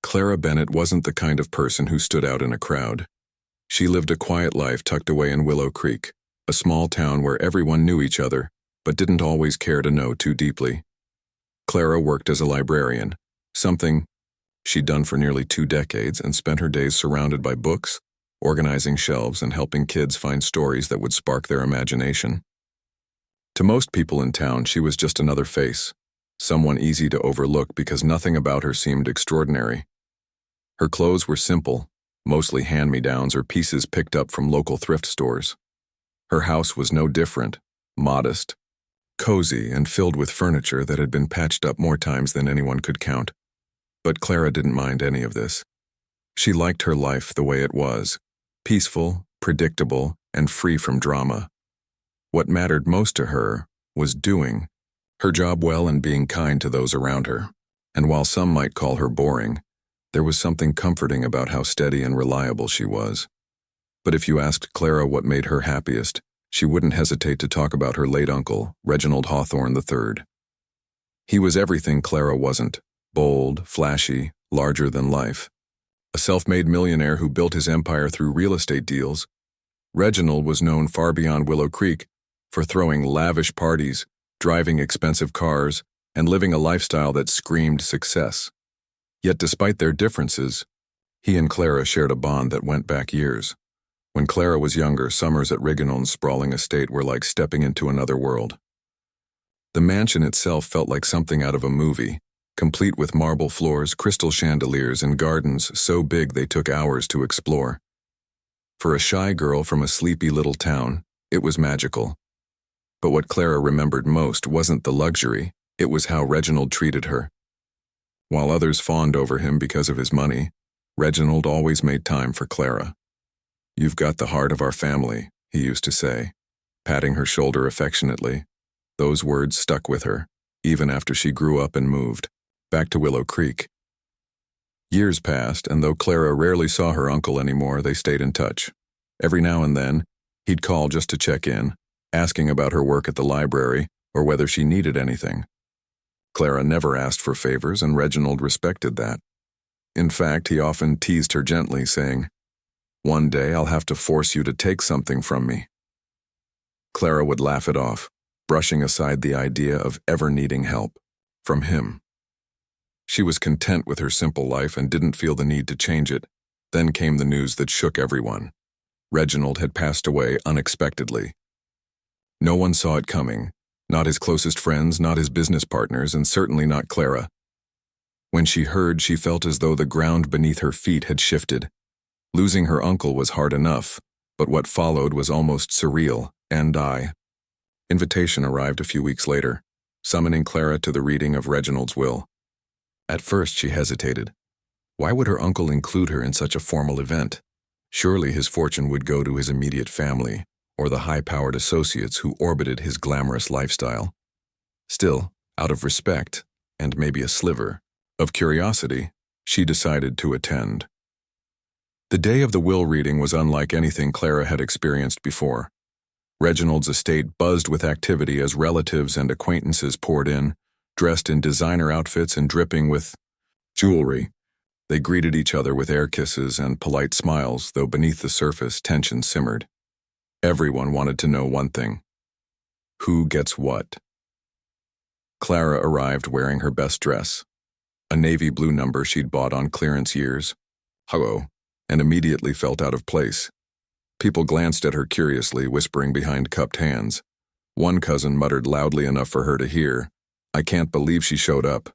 Clara Bennett wasn't the kind of person who stood out in a crowd. She lived a quiet life tucked away in Willow Creek, a small town where everyone knew each other, but didn't always care to know too deeply. Clara worked as a librarian, something she'd done for nearly 2 decades, and spent her days surrounded by books, organizing shelves and helping kids find stories that would spark their imagination. To most people in town, she was just another face, someone easy to overlook because nothing about her seemed extraordinary. Her clothes were simple, mostly hand-me-downs or pieces picked up from local thrift stores. Her house was no different, modest, cozy, and filled with furniture that had been patched up more times than anyone could count. But Clara didn't mind any of this. She liked her life the way it was, peaceful, predictable, and free from drama. What mattered most to her was doing her job well and being kind to those around her. And while some might call her boring, there was something comforting about how steady and reliable she was. But if you asked Clara what made her happiest, she wouldn't hesitate to talk about her late uncle, Reginald Hawthorne III. He was everything Clara wasn't: bold, flashy, larger than life. A self-made millionaire who built his empire through real estate deals, Reginald was known far beyond Willow Creek for throwing lavish parties, driving expensive cars, and living a lifestyle that screamed success. Yet despite their differences, he and Clara shared a bond that went back years. When Clara was younger, summers at Riginon's sprawling estate were like stepping into another world. The mansion itself felt like something out of a movie, complete with marble floors, crystal chandeliers, and gardens so big they took hours to explore. For a shy girl from a sleepy little town, it was magical. But what Clara remembered most wasn't the luxury, it was how Reginald treated her. While others fawned over him because of his money, Reginald always made time for Clara. "You've got the heart of our family," he used to say, patting her shoulder affectionately. Those words stuck with her, even after she grew up and moved back to Willow Creek. Years passed, and though Clara rarely saw her uncle anymore, they stayed in touch. Every now and then, he'd call just to check in, asking about her work at the library or whether she needed anything. Clara never asked for favors, and Reginald respected that. In fact, he often teased her gently, saying, "One day I'll have to force you to take something from me." Clara would laugh it off, brushing aside the idea of ever needing help from him. She was content with her simple life and didn't feel the need to change it. Then came the news that shook everyone. Reginald had passed away unexpectedly. No one saw it coming, not his closest friends, not his business partners, and certainly not Clara. When she heard, she felt as though the ground beneath her feet had shifted. Losing her uncle was hard enough, but what followed was almost surreal, and Invitation arrived a few weeks later, summoning Clara to the reading of Reginald's will. At first she hesitated. Why would her uncle include her in such a formal event? Surely his fortune would go to his immediate family, or the high-powered associates who orbited his glamorous lifestyle. Still, out of respect, and maybe a sliver of curiosity, she decided to attend. The day of the will reading was unlike anything Clara had experienced before. Reginald's estate buzzed with activity as relatives and acquaintances poured in, dressed in designer outfits and dripping with jewelry. They greeted each other with air kisses and polite smiles, though beneath the surface tension simmered. Everyone wanted to know one thing: who gets what? Clara arrived wearing her best dress, a navy blue number she'd bought on clearance years. Hello, and immediately felt out of place. People glanced at her curiously, whispering behind cupped hands. One cousin muttered loudly enough for her to hear, "I can't believe she showed up."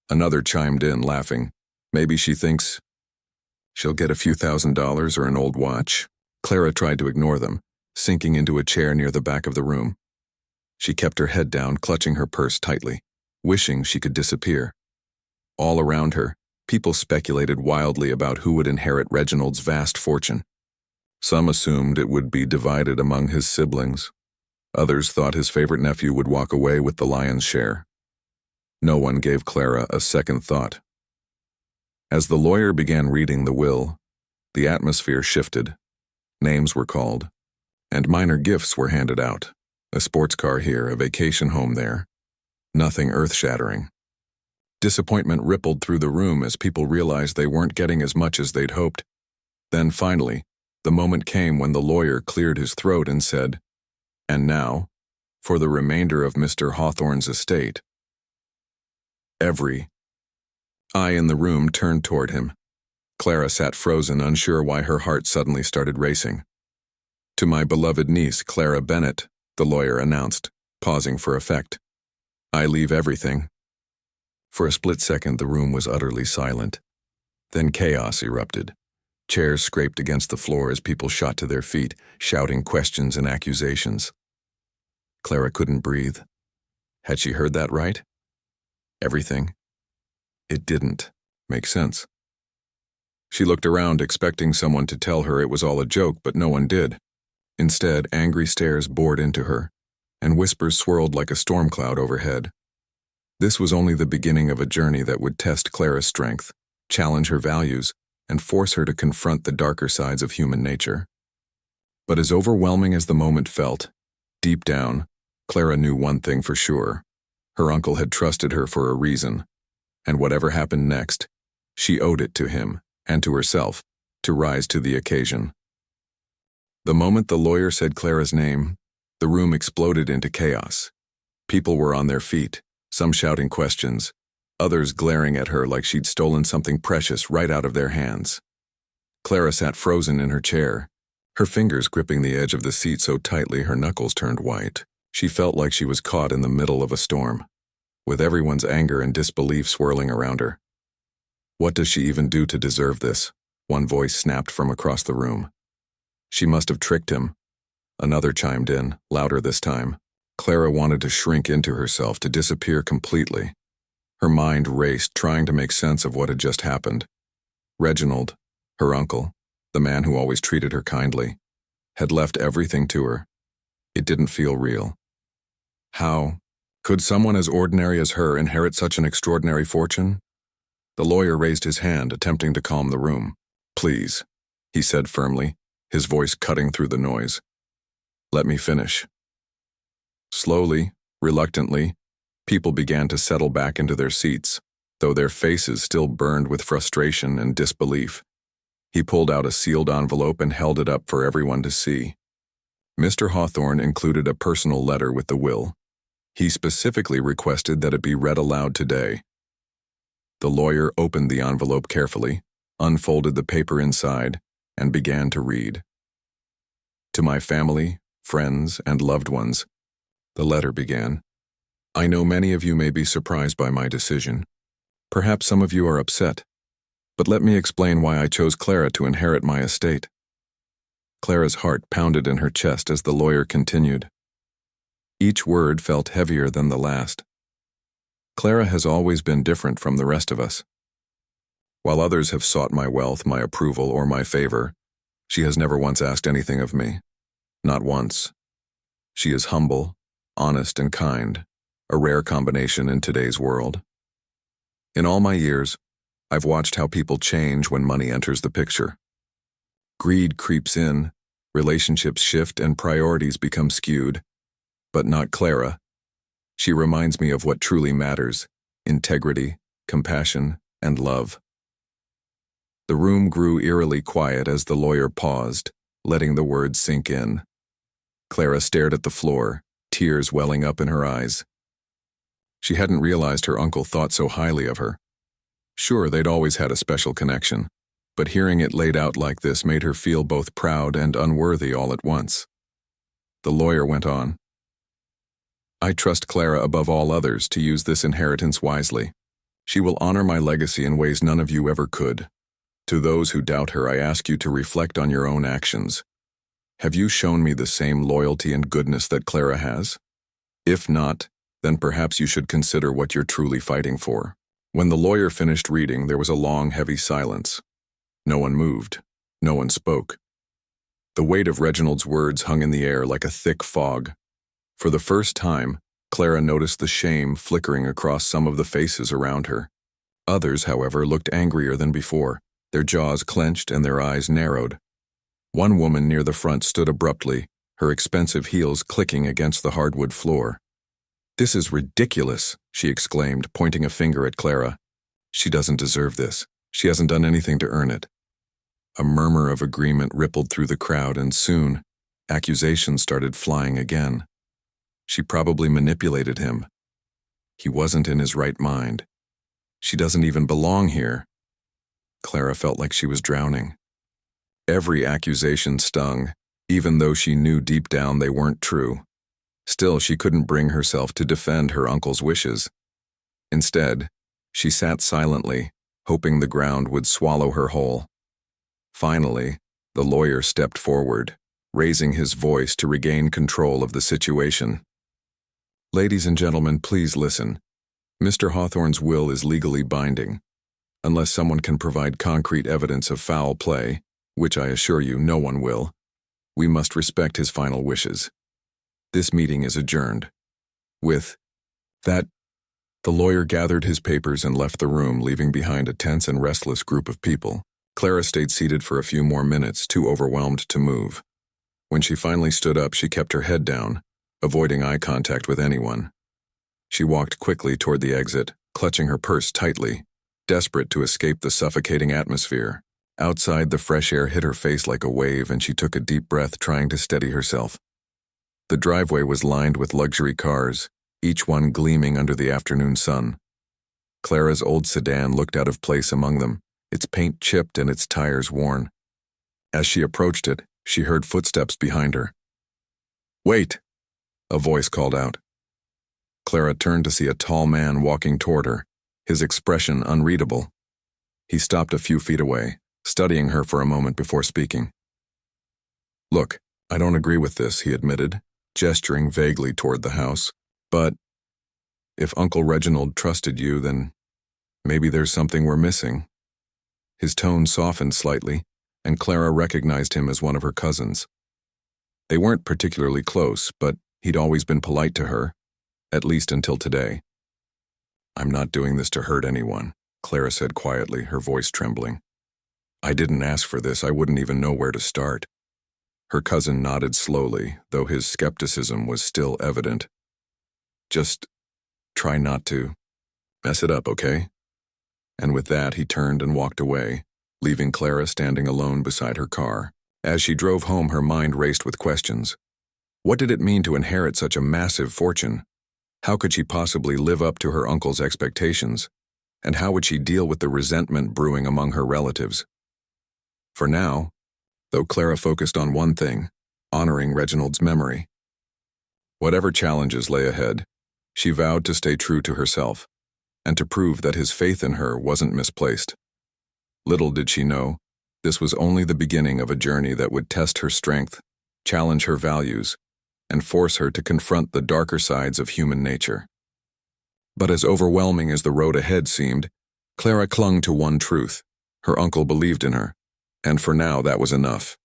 Another chimed in, laughing, "Maybe she thinks she'll get a few $1,000s or an old watch." Clara tried to ignore them, sinking into a chair near the back of the room. She kept her head down, clutching her purse tightly, wishing she could disappear. All around her, people speculated wildly about who would inherit Reginald's vast fortune. Some assumed it would be divided among his siblings. Others thought his favorite nephew would walk away with the lion's share. No one gave Clara a second thought. As the lawyer began reading the will, the atmosphere shifted. Names were called, and minor gifts were handed out. A sports car here, a vacation home there. Nothing earth-shattering. Disappointment rippled through the room as people realized they weren't getting as much as they'd hoped. Then finally, the moment came when the lawyer cleared his throat and said, "And now, for the remainder of Mr. Hawthorne's estate." Every eye in the room turned toward him. Clara sat frozen, unsure why her heart suddenly started racing. "To my beloved niece, Clara Bennett," the lawyer announced, pausing for effect. "I leave everything." For a split second, the room was utterly silent. Then chaos erupted. Chairs scraped against the floor as people shot to their feet, shouting questions and accusations. Clara couldn't breathe. Had she heard that right? Everything? It didn't make sense. She looked around, expecting someone to tell her it was all a joke, but no one did. Instead, angry stares bored into her, and whispers swirled like a storm cloud overhead. This was only the beginning of a journey that would test Clara's strength, challenge her values, and force her to confront the darker sides of human nature. But as overwhelming as the moment felt, deep down, Clara knew one thing for sure. Her uncle had trusted her for a reason, and whatever happened next, she owed it to him, and to herself, to rise to the occasion. The moment the lawyer said Clara's name, the room exploded into chaos. People were on their feet, some shouting questions, others glaring at her like she'd stolen something precious right out of their hands. Clara sat frozen in her chair, her fingers gripping the edge of the seat so tightly her knuckles turned white. She felt like she was caught in the middle of a storm, with everyone's anger and disbelief swirling around her. "What does she even do to deserve this?" one voice snapped from across the room. "She must have tricked him." Another chimed in, louder this time. Clara wanted to shrink into herself, to disappear completely. Her mind raced, trying to make sense of what had just happened. Reginald, her uncle, the man who always treated her kindly, had left everything to her. It didn't feel real. How could someone as ordinary as her inherit such an extraordinary fortune? The lawyer raised his hand, attempting to calm the room. "Please," he said firmly, his voice cutting through the noise. "Let me finish." Slowly, reluctantly, people began to settle back into their seats, though their faces still burned with frustration and disbelief. He pulled out a sealed envelope and held it up for everyone to see. Mr. Hawthorne included a personal letter with the will. He specifically requested that it be read aloud today. The lawyer opened the envelope carefully, unfolded the paper inside, and began to read. "To my family, friends, and loved ones," the letter began. "I know many of you may be surprised by my decision. Perhaps some of you are upset. But let me explain why I chose Clara to inherit my estate." Clara's heart pounded in her chest as the lawyer continued. Each word felt heavier than the last. "Clara has always been different from the rest of us. While others have sought my wealth, my approval, or my favor, she has never once asked anything of me. Not once. She is humble, honest, and kind, a rare combination in today's world. In all my years, I've watched how people change when money enters the picture. Greed creeps in, relationships shift, and priorities become skewed. But not Clara. She reminds me of what truly matters: integrity, compassion, and love." The room grew eerily quiet as the lawyer paused, letting the words sink in. Clara stared at the floor, tears welling up in her eyes. She hadn't realized her uncle thought so highly of her. Sure, they'd always had a special connection, but hearing it laid out like this made her feel both proud and unworthy all at once. The lawyer went on. "I trust Clara above all others to use this inheritance wisely. She will honor my legacy in ways none of you ever could. To those who doubt her, I ask you to reflect on your own actions. Have you shown me the same loyalty and goodness that Clara has? If not, then perhaps you should consider what you're truly fighting for." When the lawyer finished reading, there was a long, heavy silence. No one moved. No one spoke. The weight of Reginald's words hung in the air like a thick fog. For the first time, Clara noticed the shame flickering across some of the faces around her. Others, however, looked angrier than before, their jaws clenched and their eyes narrowed. One woman near the front stood abruptly, her expensive heels clicking against the hardwood floor. "This is ridiculous," she exclaimed, pointing a finger at Clara. "She doesn't deserve this. She hasn't done anything to earn it." A murmur of agreement rippled through the crowd, and soon, accusations started flying again. She probably manipulated him. He wasn't in his right mind. She doesn't even belong here. Clara felt like she was drowning. Every accusation stung, even though she knew deep down they weren't true. Still, she couldn't bring herself to defend her uncle's wishes. Instead, she sat silently, hoping the ground would swallow her whole. Finally, the lawyer stepped forward, raising his voice to regain control of the situation. "Ladies and gentlemen, please listen. Mr. Hawthorne's will is legally binding. Unless someone can provide concrete evidence of foul play, which I assure you no one will, we must respect his final wishes. This meeting is adjourned." With that, the lawyer gathered his papers and left the room, leaving behind a tense and restless group of people. Clara stayed seated for a few more minutes, too overwhelmed to move. When she finally stood up, she kept her head down, avoiding eye contact with anyone. She walked quickly toward the exit, clutching her purse tightly, desperate to escape the suffocating atmosphere. Outside, the fresh air hit her face like a wave, and she took a deep breath, trying to steady herself. The driveway was lined with luxury cars, each one gleaming under the afternoon sun. Clara's old sedan looked out of place among them, its paint chipped and its tires worn. As she approached it, she heard footsteps behind her. "Wait!" a voice called out. Clara turned to see a tall man walking toward her, his expression unreadable. He stopped a few feet away, studying her for a moment before speaking. "Look, I don't agree with this," he admitted, gesturing vaguely toward the house. "But if Uncle Reginald trusted you, then maybe there's something we're missing." His tone softened slightly, and Clara recognized him as one of her cousins. They weren't particularly close, but he'd always been polite to her, at least until today. "I'm not doing this to hurt anyone," Clara said quietly, her voice trembling. "I didn't ask for this. I wouldn't even know where to start." Her cousin nodded slowly, though his skepticism was still evident. "Just try not to mess it up, okay?" And with that, he turned and walked away, leaving Clara standing alone beside her car. As she drove home, her mind raced with questions. What did it mean to inherit such a massive fortune? How could she possibly live up to her uncle's expectations? And how would she deal with the resentment brewing among her relatives? For now, though, Clara focused on one thing: honoring Reginald's memory. Whatever challenges lay ahead, she vowed to stay true to herself, and to prove that his faith in her wasn't misplaced. Little did she know, this was only the beginning of a journey that would test her strength, challenge her values, and force her to confront the darker sides of human nature. But as overwhelming as the road ahead seemed, Clara clung to one truth: her uncle believed in her, and for now that was enough.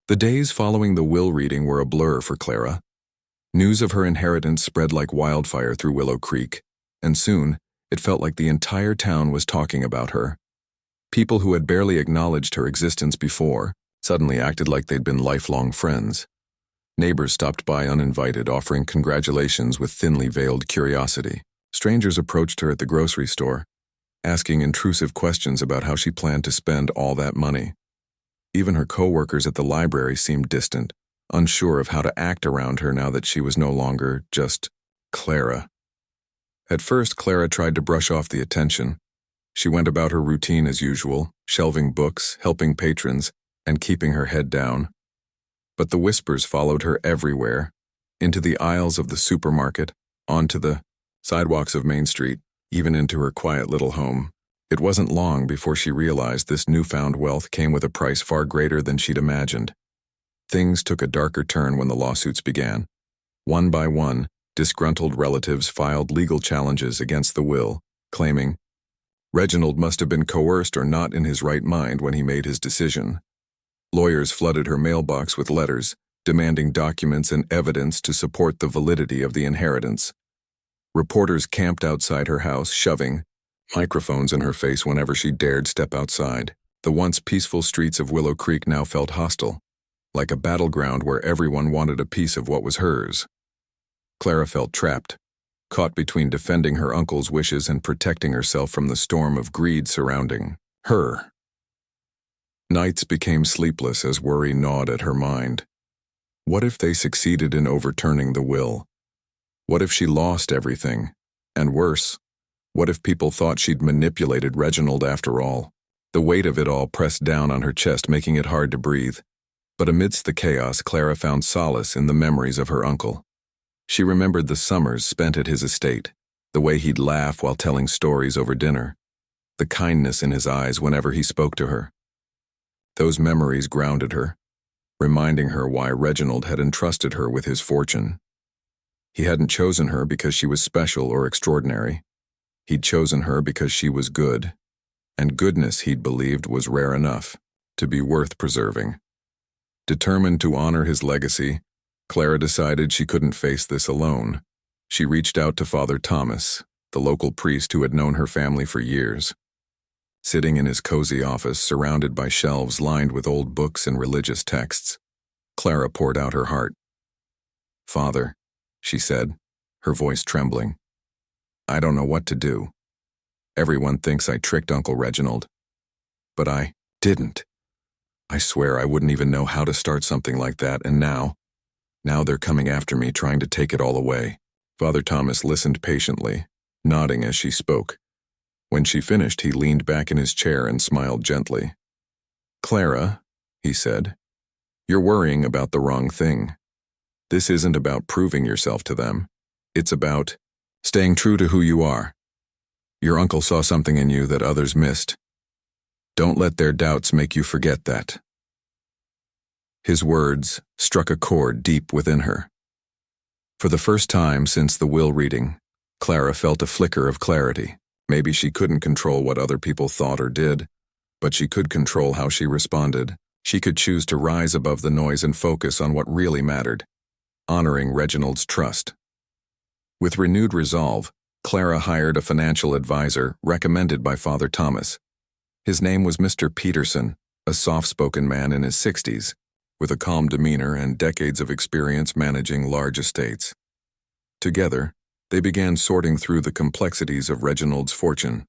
The days following the will reading were a blur for Clara. News of her inheritance spread like wildfire through Willow Creek, and soon it felt like the entire town was talking about her. People who had barely acknowledged her existence before suddenly acted like they'd been lifelong friends. Neighbors stopped by uninvited, offering congratulations with thinly veiled curiosity. Strangers approached her at the grocery store, asking intrusive questions about how she planned to spend all that money. Even her co-workers at the library seemed distant, unsure of how to act around her now that she was no longer just Clara. At first, Clara tried to brush off the attention. She went about her routine as usual, shelving books, helping patrons, and keeping her head down. But the whispers followed her everywhere, into the aisles of the supermarket, onto the sidewalks of Main Street, even into her quiet little home. It wasn't long before she realized this newfound wealth came with a price far greater than she'd imagined. Things took a darker turn when the lawsuits began. One by one, disgruntled relatives filed legal challenges against the will, claiming Reginald must have been coerced or not in his right mind when he made his decision. Lawyers flooded her mailbox with letters, demanding documents and evidence to support the validity of the inheritance. Reporters camped outside her house, shoving microphones in her face whenever she dared step outside. The once peaceful streets of Willow Creek now felt hostile, like a battleground where everyone wanted a piece of what was hers. Clara felt trapped, caught between defending her uncle's wishes and protecting herself from the storm of greed surrounding her. Nights became sleepless as worry gnawed at her mind. What if they succeeded in overturning the will? What if she lost everything? And worse, what if people thought she'd manipulated Reginald after all? The weight of it all pressed down on her chest, making it hard to breathe. But amidst the chaos, Clara found solace in the memories of her uncle. She remembered the summers spent at his estate, the way he'd laugh while telling stories over dinner, the kindness in his eyes whenever he spoke to her. Those memories grounded her, reminding her why Reginald had entrusted her with his fortune. He hadn't chosen her because she was special or extraordinary. He'd chosen her because she was good, and goodness, he'd believed, was rare enough to be worth preserving. Determined to honor his legacy, Clara decided she couldn't face this alone. She reached out to Father Thomas, the local priest who had known her family for years. Sitting in his cozy office, surrounded by shelves lined with old books and religious texts, Clara poured out her heart. "Father," she said, her voice trembling, "I don't know what to do. Everyone thinks I tricked Uncle Reginald. But I didn't. I swear I wouldn't even know how to start something like that, and now they're coming after me, trying to take it all away." Father Thomas listened patiently, nodding as she spoke. When she finished, he leaned back in his chair and smiled gently. "Clara," he said, "you're worrying about the wrong thing. This isn't about proving yourself to them. It's about staying true to who you are. Your uncle saw something in you that others missed. Don't let their doubts make you forget that." His words struck a chord deep within her. For the first time since the will reading, Clara felt a flicker of clarity. Maybe she couldn't control what other people thought or did, but she could control how she responded. She could choose to rise above the noise and focus on what really mattered, honoring Reginald's trust. With renewed resolve, Clara hired a financial advisor recommended by Father Thomas. His name was Mr. Peterson, a soft-spoken man in his 60s, with a calm demeanor and decades of experience managing large estates. Together, they began sorting through the complexities of Reginald's fortune.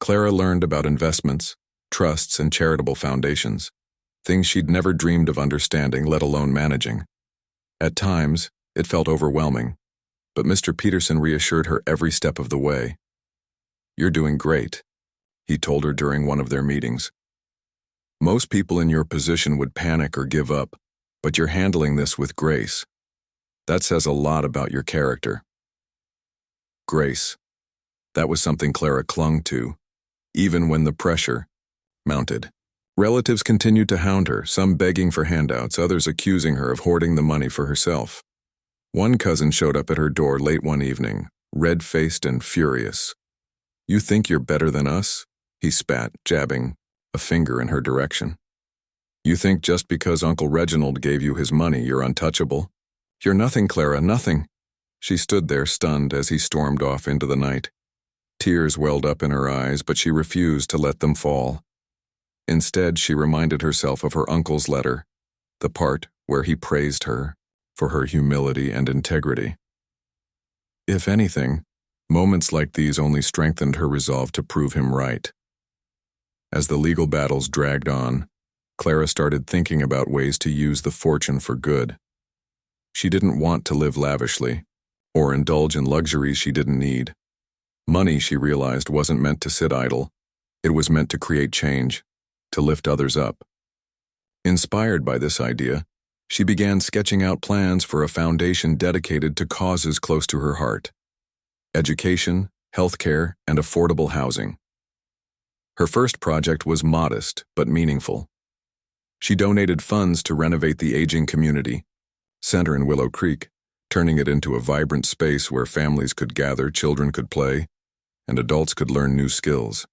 Clara learned about investments, trusts, and charitable foundations, things she'd never dreamed of understanding, let alone managing. At times, it felt overwhelming, but Mr. Peterson reassured her every step of the way. "You're doing great," he told her during one of their meetings. "Most people in your position would panic or give up, but you're handling this with grace. That says a lot about your character." Grace. That was something Clara clung to, even when the pressure mounted. Relatives continued to hound her, some begging for handouts, others accusing her of hoarding the money for herself. One cousin showed up at her door late one evening, red-faced and furious. "You think you're better than us?" he spat, jabbing a finger in her direction. "You think just because Uncle Reginald gave you his money, you're untouchable? You're nothing, Clara, nothing." She stood there stunned as he stormed off into the night. Tears welled up in her eyes, but she refused to let them fall. Instead, she reminded herself of her uncle's letter, the part where he praised her for her humility and integrity. If anything, moments like these only strengthened her resolve to prove him right. As the legal battles dragged on, Clara started thinking about ways to use the fortune for good. She didn't want to live lavishly, or indulge in luxuries she didn't need. Money, she realized, wasn't meant to sit idle. It was meant to create change, to lift others up. Inspired by this idea, she began sketching out plans for a foundation dedicated to causes close to her heart: education, healthcare, and affordable housing. Her first project was modest but meaningful. She donated funds to renovate the aging community center in Willow Creek, turning it into a vibrant space where families could gather, children could play, and adults could learn new skills.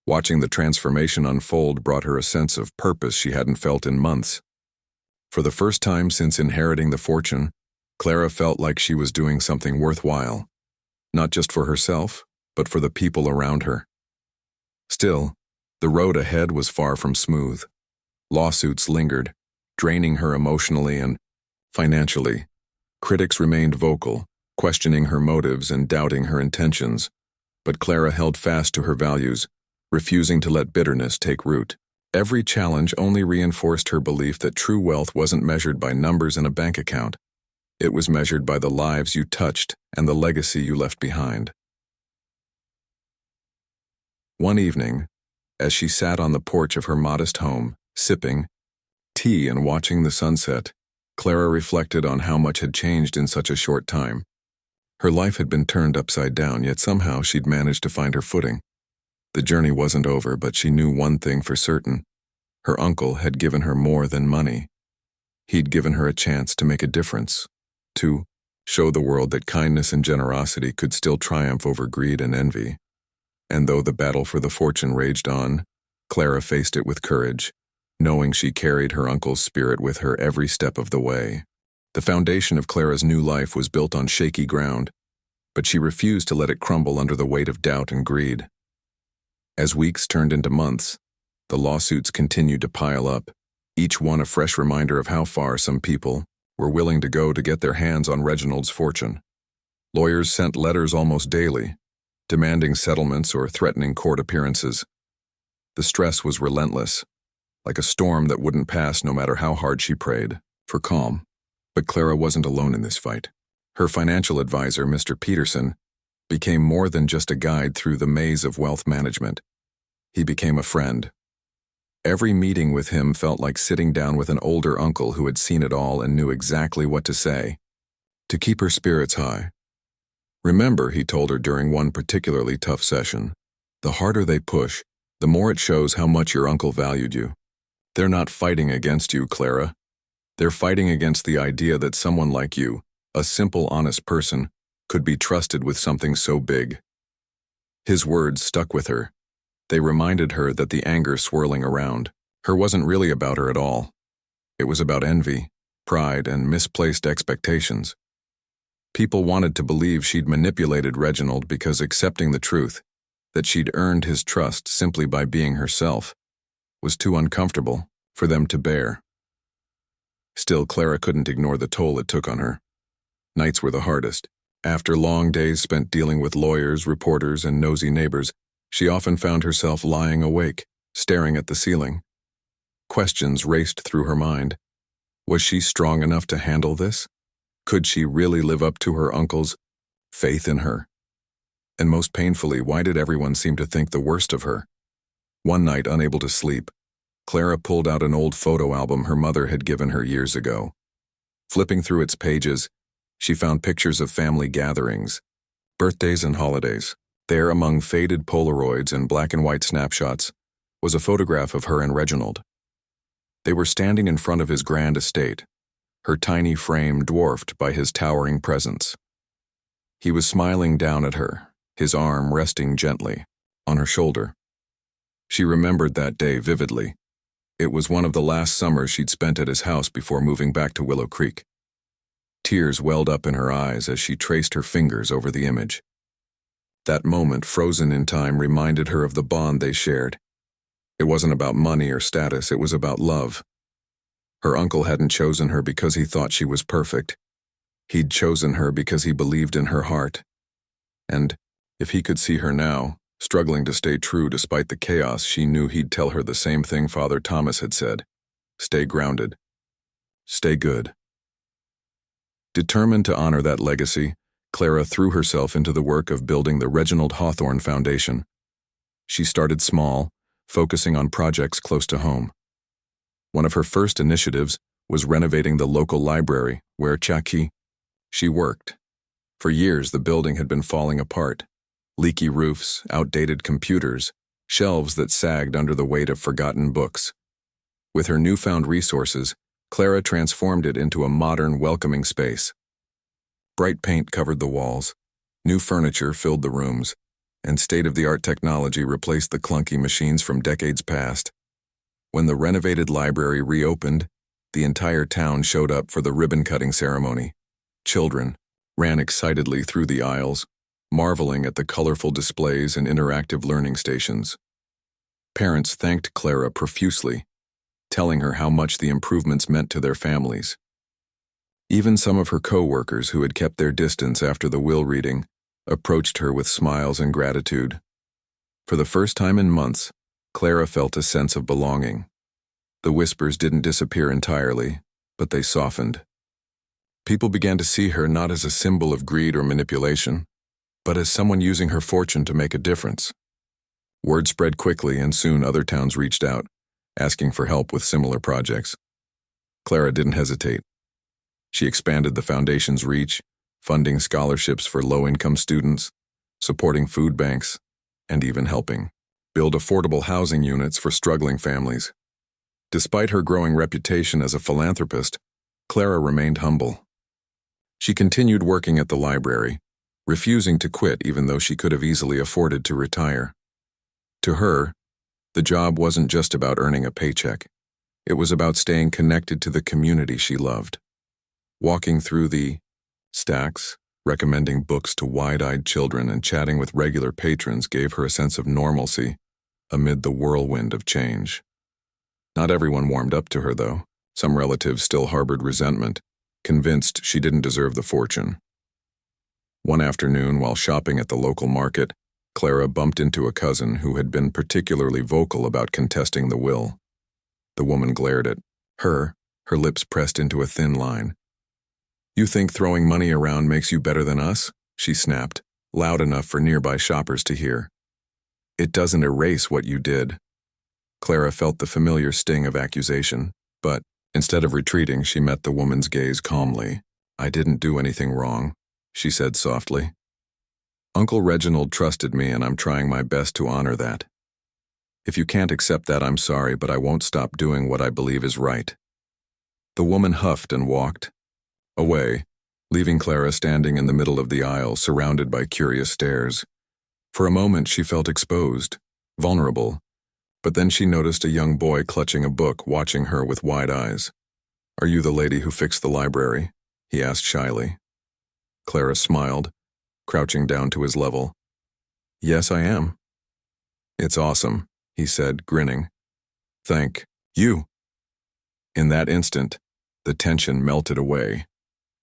Watching the transformation unfold brought her a sense of purpose she hadn't felt in months. For the first time since inheriting the fortune, Clara felt like she was doing something worthwhile, not just for herself, but for the people around her. Still, the road ahead was far from smooth. Lawsuits lingered, draining her emotionally and financially. Critics remained vocal, questioning her motives and doubting her intentions, but Clara held fast to her values, refusing to let bitterness take root. Every challenge only reinforced her belief that true wealth wasn't measured by numbers in a bank account. It was measured by the lives you touched and the legacy you left behind. One evening, as she sat on the porch of her modest home, sipping tea and watching the sunset, Clara reflected on how much had changed in such a short time. Her life had been turned upside down, yet somehow she'd managed to find her footing. The journey wasn't over, but she knew one thing for certain. Her uncle had given her more than money. He'd given her a chance to make a difference, to show the world that kindness and generosity could still triumph over greed and envy. And though the battle for the fortune raged on, Clara faced it with courage, knowing she carried her uncle's spirit with her every step of the way. The foundation of Clara's new life was built on shaky ground, but she refused to let it crumble under the weight of doubt and greed. As weeks turned into months, the lawsuits continued to pile up, each one a fresh reminder of how far some people were willing to go to get their hands on Reginald's fortune. Lawyers sent letters almost daily, demanding settlements or threatening court appearances. The stress was relentless, like a storm that wouldn't pass no matter how hard she prayed for calm. But Clara wasn't alone in this fight. Her financial advisor, Mr. Peterson, became more than just a guide through the maze of wealth management. He became a friend. Every meeting with him felt like sitting down with an older uncle who had seen it all and knew exactly what to say to keep her spirits high. Remember, he told her during one particularly tough session, the harder they push, the more it shows how much your uncle valued you. They're not fighting against you, Clara. They're fighting against the idea that someone like you, a simple, honest person, could be trusted with something so big. His words stuck with her. They reminded her that the anger swirling around her wasn't really about her at all. It was about envy, pride, and misplaced expectations. People wanted to believe she'd manipulated Reginald because accepting the truth, that she'd earned his trust simply by being herself, was too uncomfortable for them to bear. Still, Clara couldn't ignore the toll it took on her. Nights were the hardest. After long days spent dealing with lawyers, reporters, and nosy neighbors, she often found herself lying awake, staring at the ceiling. Questions raced through her mind. Was she strong enough to handle this? Could she really live up to her uncle's faith in her? And most painfully, why did everyone seem to think the worst of her? One night, unable to sleep, Clara pulled out an old photo album her mother had given her years ago. Flipping through its pages, she found pictures of family gatherings, birthdays and holidays. There, among faded Polaroids and black and white snapshots, was a photograph of her and Reginald. They were standing in front of his grand estate, her tiny frame dwarfed by his towering presence. He was smiling down at her, his arm resting gently on her shoulder. She remembered that day vividly. It was one of the last summers she'd spent at his house before moving back to Willow Creek. Tears welled up in her eyes as she traced her fingers over the image. That moment, frozen in time, reminded her of the bond they shared. It wasn't about money or status, it was about love. Her uncle hadn't chosen her because he thought she was perfect. He'd chosen her because he believed in her heart. And if he could see her now, struggling to stay true despite the chaos, she knew he'd tell her the same thing Father Thomas had said. Stay grounded. Stay good. Determined to honor that legacy, Clara threw herself into the work of building the Reginald Hawthorne Foundation. She started small, focusing on projects close to home. One of her first initiatives was renovating the local library where she worked. For years, the building had been falling apart. Leaky roofs, outdated computers, shelves that sagged under the weight of forgotten books. With her newfound resources, Clara transformed it into a modern, welcoming space. Bright paint covered the walls, new furniture filled the rooms, and state-of-the-art technology replaced the clunky machines from decades past. When the renovated library reopened, the entire town showed up for the ribbon-cutting ceremony. Children ran excitedly through the aisles, marveling at the colorful displays and interactive learning stations. Parents thanked Clara profusely, telling her how much the improvements meant to their families. Even some of her co-workers who had kept their distance after the will reading approached her with smiles and gratitude. For the first time in months, Clara felt a sense of belonging. The whispers didn't disappear entirely, but they softened. People began to see her not as a symbol of greed or manipulation, but as someone using her fortune to make a difference. Word spread quickly, and soon other towns reached out, asking for help with similar projects. Clara didn't hesitate. She expanded the foundation's reach, funding scholarships for low-income students, supporting food banks, and even helping build affordable housing units for struggling families. Despite her growing reputation as a philanthropist, Clara remained humble. She continued working at the library, refusing to quit even though she could have easily afforded to retire. To her, the job wasn't just about earning a paycheck. It was about staying connected to the community she loved. Walking through the stacks, recommending books to wide-eyed children, and chatting with regular patrons gave her a sense of normalcy amid the whirlwind of change. Not everyone warmed up to her, though. Some relatives still harbored resentment, convinced she didn't deserve the fortune. One afternoon, while shopping at the local market, Clara bumped into a cousin who had been particularly vocal about contesting the will. The woman glared at her lips pressed into a thin line. "You think throwing money around makes you better than us?" she snapped, loud enough for nearby shoppers to hear. "It doesn't erase what you did." Clara felt the familiar sting of accusation, but instead of retreating, she met the woman's gaze calmly. "I didn't do anything wrong," she said softly. "Uncle Reginald trusted me, and I'm trying my best to honor that. If you can't accept that, I'm sorry, but I won't stop doing what I believe is right." The woman huffed and walked away, leaving Clara standing in the middle of the aisle, surrounded by curious stares. For a moment, she felt exposed, vulnerable, but then she noticed a young boy clutching a book, watching her with wide eyes. "Are you the lady who fixed the library?" he asked shyly. Clara smiled, crouching down to his level. "Yes, I am." "It's awesome," he said, grinning. "Thank you." In that instant, the tension melted away.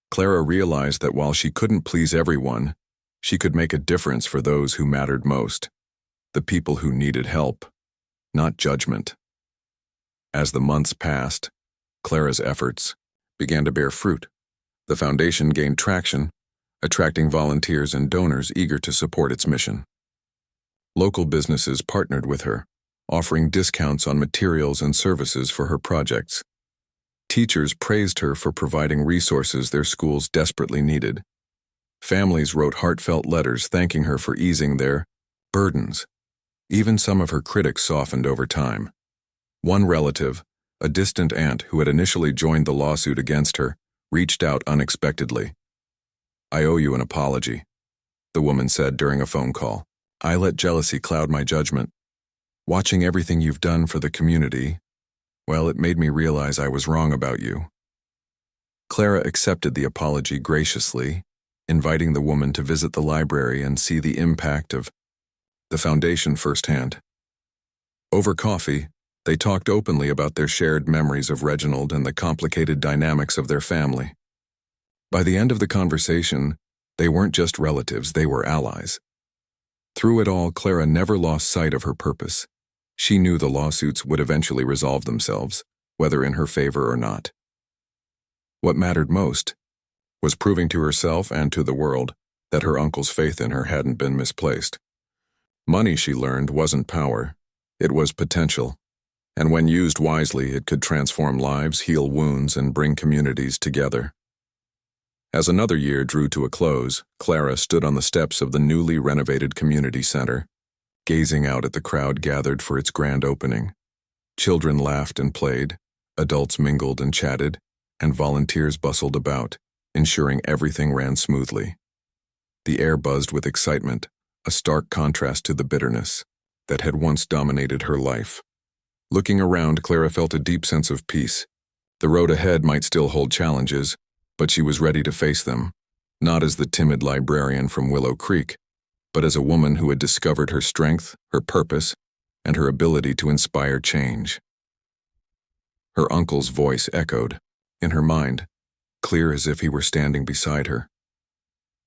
Clara realized that while she couldn't please everyone, she could make a difference for those who mattered most, the people who needed help, not judgment. As the months passed, Clara's efforts began to bear fruit. The foundation gained traction, attracting volunteers and donors eager to support its mission. Local businesses partnered with her, offering discounts on materials and services for her projects. Teachers praised her for providing resources their schools desperately needed. Families wrote heartfelt letters thanking her for easing their burdens. Even some of her critics softened over time. One relative, a distant aunt who had initially joined the lawsuit against her, reached out unexpectedly. "I owe you an apology," the woman said during a phone call. "I let jealousy cloud my judgment. Watching everything you've done for the community, well, it made me realize I was wrong about you." Clara accepted the apology graciously, inviting the woman to visit the library and see the impact of the foundation firsthand. Over coffee, they talked openly about their shared memories of Reginald and the complicated dynamics of their family. By the end of the conversation, they weren't just relatives, they were allies. Through it all, Clara never lost sight of her purpose. She knew the lawsuits would eventually resolve themselves, whether in her favor or not. What mattered most was proving to herself and to the world that her uncle's faith in her hadn't been misplaced. Money, she learned, wasn't power. It was potential. And when used wisely, it could transform lives, heal wounds, and bring communities together. As another year drew to a close, Clara stood on the steps of the newly renovated community center, gazing out at the crowd gathered for its grand opening. Children laughed and played, adults mingled and chatted, and volunteers bustled about, ensuring everything ran smoothly. The air buzzed with excitement, a stark contrast to the bitterness that had once dominated her life. Looking around, Clara felt a deep sense of peace. The road ahead might still hold challenges, but she was ready to face them, not as the timid librarian from Willow Creek, but as a woman who had discovered her strength, her purpose, and her ability to inspire change. Her uncle's voice echoed in her mind, clear as if he were standing beside her.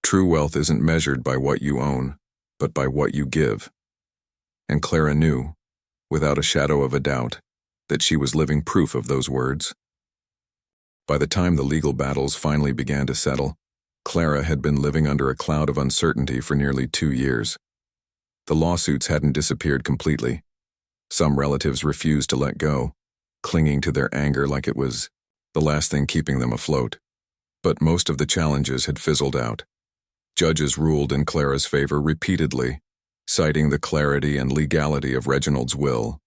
True wealth isn't measured by what you own, but by what you give. And Clara knew, without a shadow of a doubt, that she was living proof of those words. By the time the legal battles finally began to settle, Clara had been living under a cloud of uncertainty for nearly 2 years. The lawsuits hadn't disappeared completely. Some relatives refused to let go, clinging to their anger like it was the last thing keeping them afloat. But most of the challenges had fizzled out. Judges ruled in Clara's favor repeatedly, citing the clarity and legality of Reginald's will.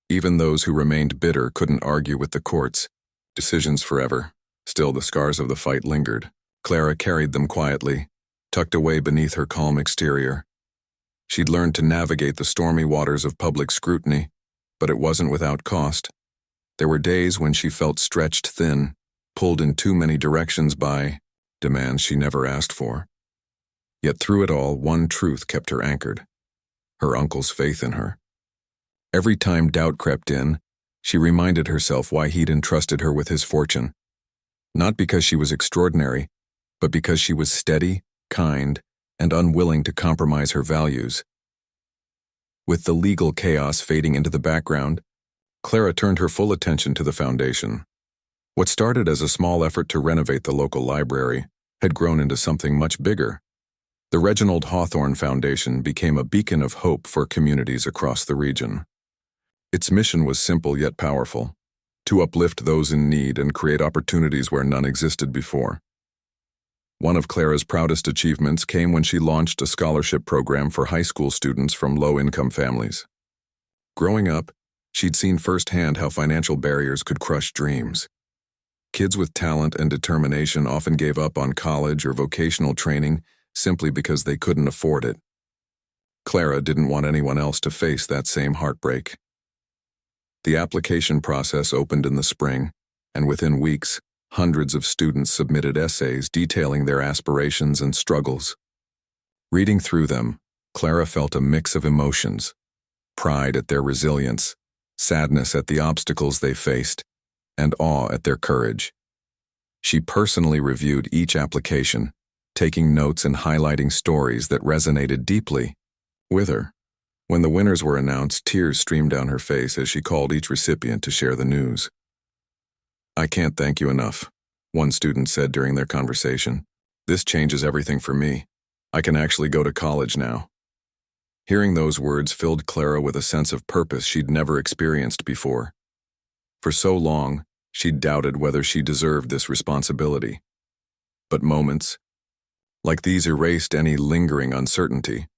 Even those who remained bitter couldn't argue with the court's decisions forever. Still, the scars of the fight lingered. Clara carried them quietly, tucked away beneath her calm exterior. She'd learned to navigate the stormy waters of public scrutiny, but it wasn't without cost. There were days when she felt stretched thin, pulled in too many directions by demands she never asked for. Yet through it all, one truth kept her anchored: her uncle's faith in her. Every time doubt crept in, she reminded herself why he'd entrusted her with his fortune. Not because she was extraordinary, but because she was steady, kind, and unwilling to compromise her values. With the legal chaos fading into the background, Clara turned her full attention to the foundation. What started as a small effort to renovate the local library had grown into something much bigger. The Reginald Hawthorne Foundation became a beacon of hope for communities across the region. Its mission was simple yet powerful: to uplift those in need and create opportunities where none existed before. One of Clara's proudest achievements came when she launched a scholarship program for high school students from low-income families. Growing up, she'd seen firsthand how financial barriers could crush dreams. Kids with talent and determination often gave up on college or vocational training simply because they couldn't afford it. Clara didn't want anyone else to face that same heartbreak. The application process opened in the spring, and within weeks, hundreds of students submitted essays detailing their aspirations and struggles. Reading through them, Clara felt a mix of emotions: pride at their resilience, sadness at the obstacles they faced, and awe at their courage. She personally reviewed each application, taking notes and highlighting stories that resonated deeply with her. When the winners were announced, tears streamed down her face as she called each recipient to share the news. "I can't thank you enough," one student said during their conversation. "This changes everything for me. I can actually go to college now." Hearing those words filled Clara with a sense of purpose she'd never experienced before. For so long, she'd doubted whether she deserved this responsibility. But moments like these erased any lingering uncertainty.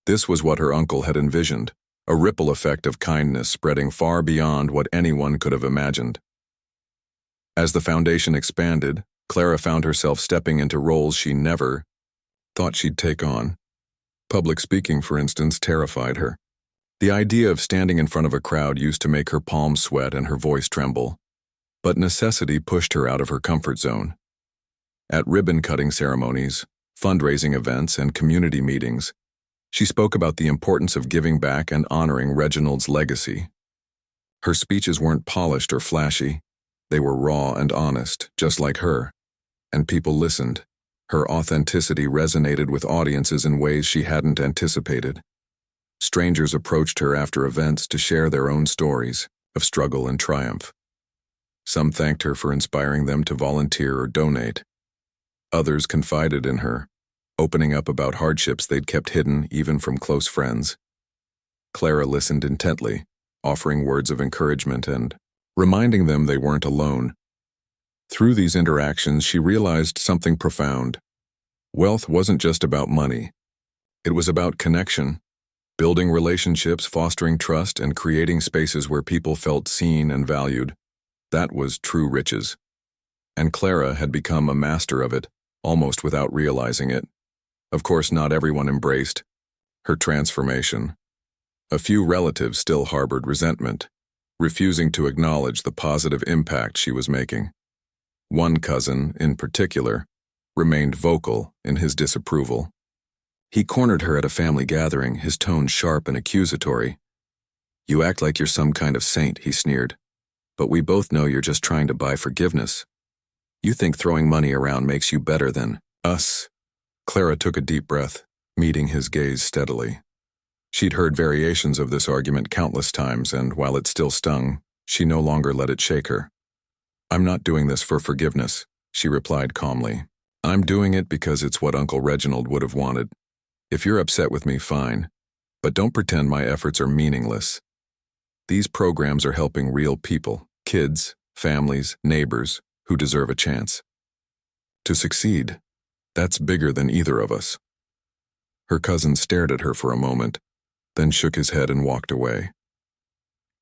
This was what her uncle had envisioned: a ripple effect of kindness spreading far beyond what anyone could have imagined. As the foundation expanded, Clara found herself stepping into roles she never thought she'd take on. Public speaking, for instance, terrified her. The idea of standing in front of a crowd used to make her palms sweat and her voice tremble. But necessity pushed her out of her comfort zone. At ribbon-cutting ceremonies, fundraising events, and community meetings, she spoke about the importance of giving back and honoring Reginald's legacy. Her speeches weren't polished or flashy. They were raw and honest, just like her. And people listened. Her authenticity resonated with audiences in ways she hadn't anticipated. Strangers approached her after events to share their own stories of struggle and triumph. Some thanked her for inspiring them to volunteer or donate. Others confided in her, opening up about hardships they'd kept hidden even from close friends. Clara listened intently, offering words of encouragement and reminding them they weren't alone. Through these interactions, she realized something profound. Wealth wasn't just about money. It was about connection, building relationships, fostering trust, and creating spaces where people felt seen and valued. That was true riches. And Clara had become a master of it, almost without realizing it. Of course, not everyone embraced her transformation. A few relatives still harbored resentment, refusing to acknowledge the positive impact she was making. One cousin, in particular, remained vocal in his disapproval. He cornered her at a family gathering, his tone sharp and accusatory. "You act like you're some kind of saint," he sneered. "But we both know you're just trying to buy forgiveness." You think throwing money around makes you better than us? Clara took a deep breath, meeting his gaze steadily. She'd heard variations of this argument countless times, and while it still stung, she no longer let it shake her. I'm not doing this for forgiveness, she replied calmly. I'm doing it because it's what Uncle Reginald would have wanted. If you're upset with me, fine. But don't pretend my efforts are meaningless. These programs are helping real people, kids, families, neighbors, who deserve a chance to succeed. That's bigger than either of us. Her cousin stared at her for a moment, then shook his head and walked away.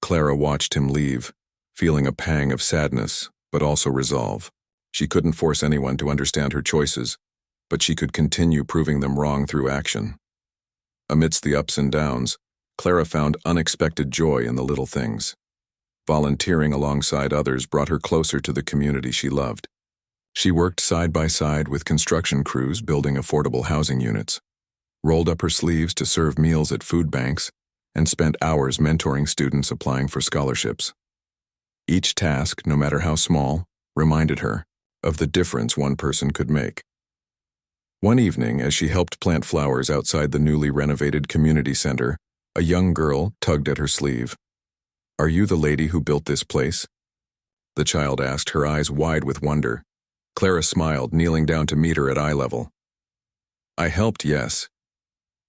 Clara watched him leave, feeling a pang of sadness, but also resolve. She couldn't force anyone to understand her choices, but she could continue proving them wrong through action. Amidst the ups and downs, Clara found unexpected joy in the little things. Volunteering alongside others brought her closer to the community she loved. She worked side by side with construction crews building affordable housing units, rolled up her sleeves to serve meals at food banks, and spent hours mentoring students applying for scholarships. Each task, no matter how small, reminded her of the difference one person could make. One evening, as she helped plant flowers outside the newly renovated community center, a young girl tugged at her sleeve. "Are you the lady who built this place?" The child asked, her eyes wide with wonder. Clara smiled, kneeling down to meet her at eye level. "I helped, yes.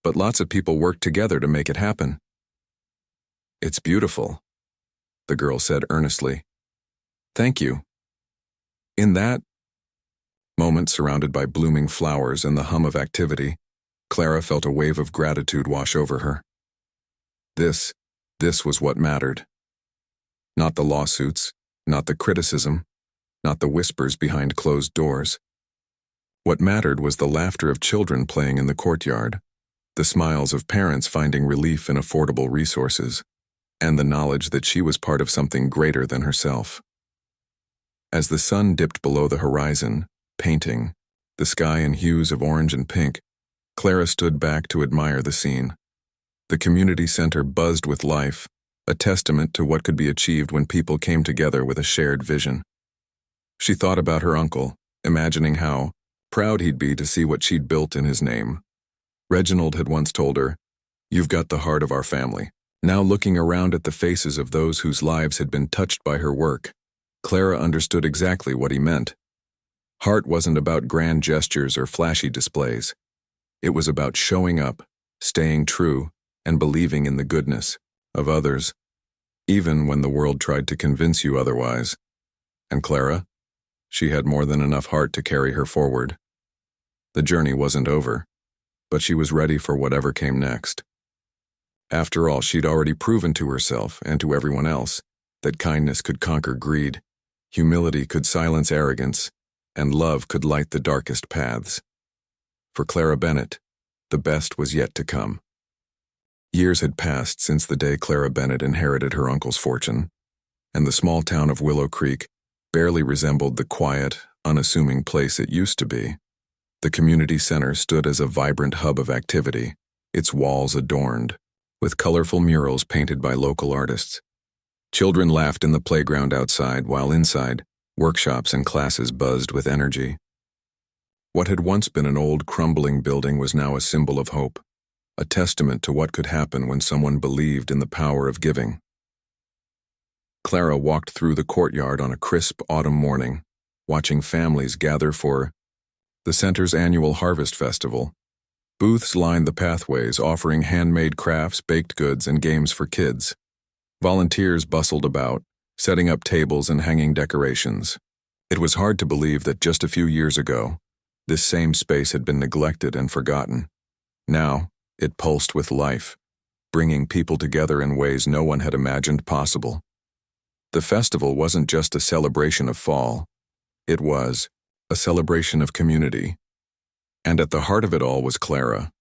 But lots of people worked together to make it happen." "It's beautiful," the girl said earnestly. "Thank you." In that moment, surrounded by blooming flowers and the hum of activity, Clara felt a wave of gratitude wash over her. This was what mattered. Not the lawsuits, not the criticism, not the whispers behind closed doors. What mattered was the laughter of children playing in the courtyard, the smiles of parents finding relief in affordable resources, and the knowledge that she was part of something greater than herself. As the sun dipped below the horizon, painting the sky in hues of orange and pink, Clara stood back to admire the scene. The community center buzzed with life, a testament to what could be achieved when people came together with a shared vision. She thought about her uncle, imagining how proud he'd be to see what she'd built in his name. Reginald had once told her, "You've got the heart of our family." Now, looking around at the faces of those whose lives had been touched by her work, Clara understood exactly what he meant. Heart wasn't about grand gestures or flashy displays. It was about showing up, staying true, and believing in the goodness of others, even when the world tried to convince you otherwise. And Clara? She had more than enough heart to carry her forward. The journey wasn't over, but she was ready for whatever came next. After all, she'd already proven to herself and to everyone else that kindness could conquer greed, humility could silence arrogance, and love could light the darkest paths. For Clara Bennett, the best was yet to come. Years had passed since the day Clara Bennett inherited her uncle's fortune, and the small town of Willow Creek barely resembled the quiet, unassuming place it used to be. The community center stood as a vibrant hub of activity, its walls adorned with colorful murals painted by local artists. Children laughed in the playground outside, while inside, workshops and classes buzzed with energy. What had once been an old, crumbling building was now a symbol of hope, a testament to what could happen when someone believed in the power of giving. Clara walked through the courtyard on a crisp autumn morning, watching families gather for the center's annual Harvest Festival. Booths lined the pathways, offering handmade crafts, baked goods, and games for kids. Volunteers bustled about, setting up tables and hanging decorations. It was hard to believe that just a few years ago, this same space had been neglected and forgotten. Now, it pulsed with life, bringing people together in ways no one had imagined possible. The festival wasn't just a celebration of fall. It was a celebration of community. And at the heart of it all was Clara.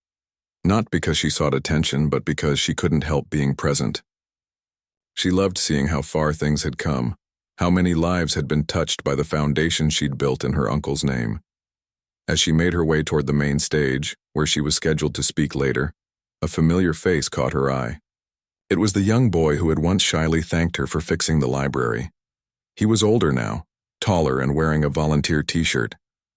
Not because she sought attention, but because she couldn't help being present. She loved seeing how far things had come, how many lives had been touched by the foundation she'd built in her uncle's name. As she made her way toward the main stage, where she was scheduled to speak later, a familiar face caught her eye. It was the young boy who had once shyly thanked her for fixing the library. He was older now, taller and wearing a volunteer t-shirt.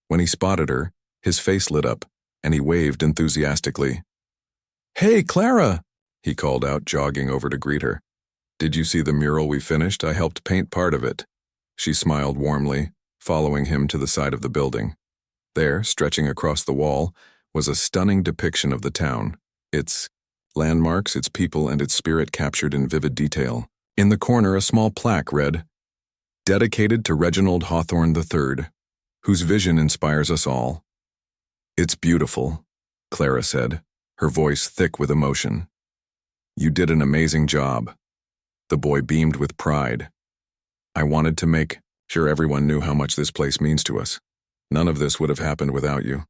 When he spotted her, his face lit up, and he waved enthusiastically. "Hey, Clara!" he called out, jogging over to greet her. "Did you see the mural we finished? I helped paint part of it." She smiled warmly, following him to the side of the building. There, stretching across the wall, was a stunning depiction of the town, its landmarks, its people, and its spirit captured in vivid detail. In the corner, a small plaque read, "Dedicated to Reginald Hawthorne III, whose vision inspires us all." "It's beautiful," Clara said, her voice thick with emotion. "You did an amazing job." The boy beamed with pride. "I wanted to make sure everyone knew how much this place means to us. None of this would have happened without you."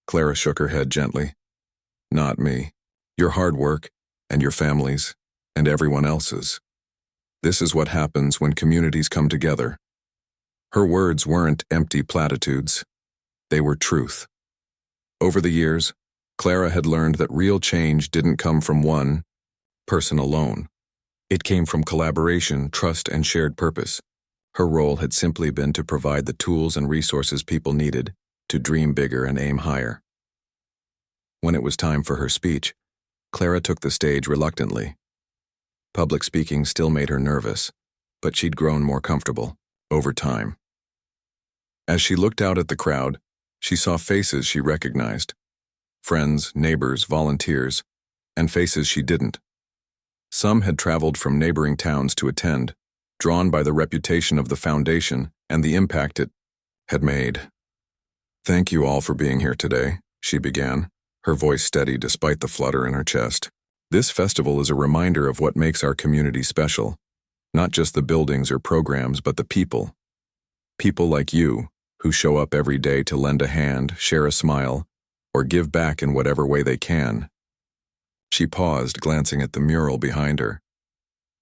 Clara shook her head gently. "Not me. Your hard work, and your families, and everyone else's. This is what happens when communities come together." Her words weren't empty platitudes. They were truth. Over the years, Clara had learned that real change didn't come from one person alone. It came from collaboration, trust, and shared purpose. Her role had simply been to provide the tools and resources people needed to dream bigger and aim higher. When it was time for her speech, Clara took the stage reluctantly. Public speaking still made her nervous, but she'd grown more comfortable over time. As she looked out at the crowd, she saw faces she recognized. Friends, neighbors, volunteers, and faces she didn't. Some had traveled from neighboring towns to attend, drawn by the reputation of the foundation and the impact it had made. "Thank you all for being here today," she began, her voice steady despite the flutter in her chest. "This festival is a reminder of what makes our community special. Not just the buildings or programs, but the people. People like you, who show up every day to lend a hand, share a smile, or give back in whatever way they can." She paused, glancing at the mural behind her.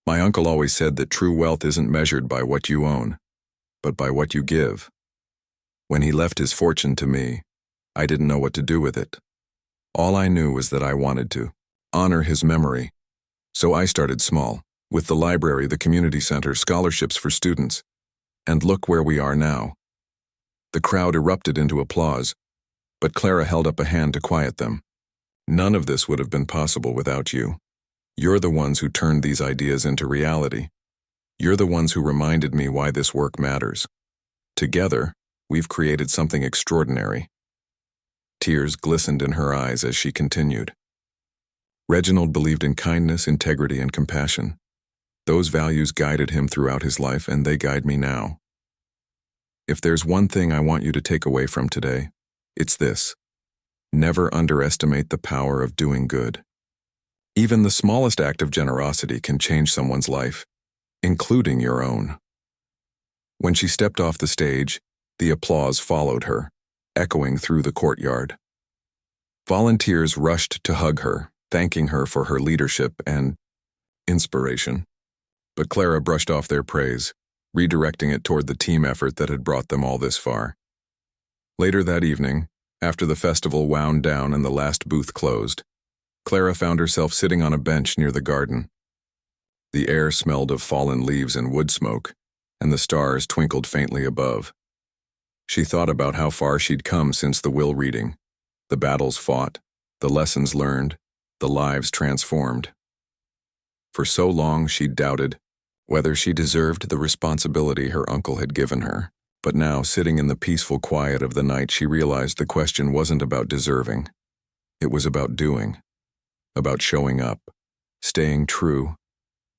"My uncle always said that true wealth isn't measured by what you own, but by what you give. When he left his fortune to me, I didn't know what to do with it. All I knew was that I wanted to honor his memory. So I started small, with the library, the community center, scholarships for students. And look where we are now." The crowd erupted into applause, but Clara held up a hand to quiet them. "None of this would have been possible without you. You're the ones who turned these ideas into reality. You're the ones who reminded me why this work matters. Together, we've created something extraordinary." Tears glistened in her eyes as she continued. "Reginald believed in kindness, integrity, and compassion. Those values guided him throughout his life, and they guide me now. If there's one thing I want you to take away from today, it's this: never underestimate the power of doing good. Even the smallest act of generosity can change someone's life, including your own." When she stepped off the stage, the applause followed her, echoing through the courtyard. Volunteers rushed to hug her, thanking her for her leadership and inspiration. But Clara brushed off their praise, redirecting it toward the team effort that had brought them all this far. Later that evening, after the festival wound down and the last booth closed, Clara found herself sitting on a bench near the garden. The air smelled of fallen leaves and wood smoke, and the stars twinkled faintly above. She thought about how far she'd come since the will reading, the battles fought, the lessons learned, the lives transformed. For so long she'd doubted whether she deserved the responsibility her uncle had given her. But now, sitting in the peaceful quiet of the night, she realized the question wasn't about deserving. It was about doing, about showing up, staying true,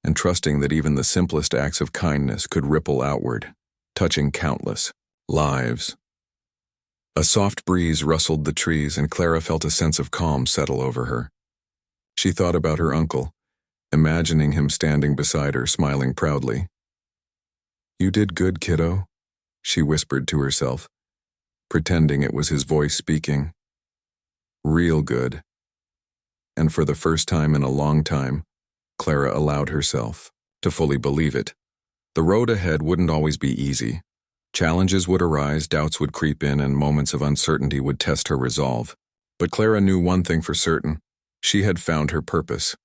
and trusting that even the simplest acts of kindness could ripple outward, touching countless lives. A soft breeze rustled the trees, and Clara felt a sense of calm settle over her. She thought about her uncle, imagining him standing beside her, smiling proudly. "You did good, kiddo," she whispered to herself, pretending it was his voice speaking. Real good. And for the first time in a long time, Clara allowed herself to fully believe it. The road ahead wouldn't always be easy. Challenges would arise, doubts would creep in, and moments of uncertainty would test her resolve. But Clara knew one thing for certain: she had found her purpose.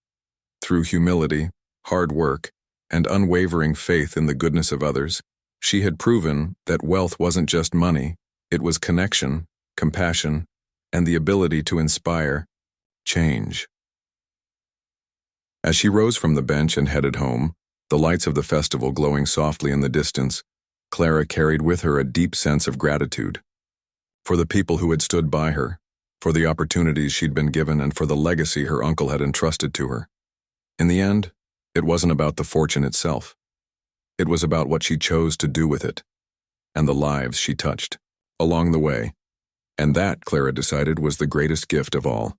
Through humility, hard work, and unwavering faith in the goodness of others, She had proven that wealth wasn't just money, it was connection, compassion, and the ability to inspire change. As she rose from the bench and headed home, the lights of the festival glowing softly in the distance, Clara carried with her a deep sense of gratitude. For the people who had stood by her, for the opportunities she'd been given, and for the legacy her uncle had entrusted to her. In the end, it wasn't about the fortune itself. It was about what she chose to do with it, and the lives she touched along the way. And that, Clara decided, was the greatest gift of all.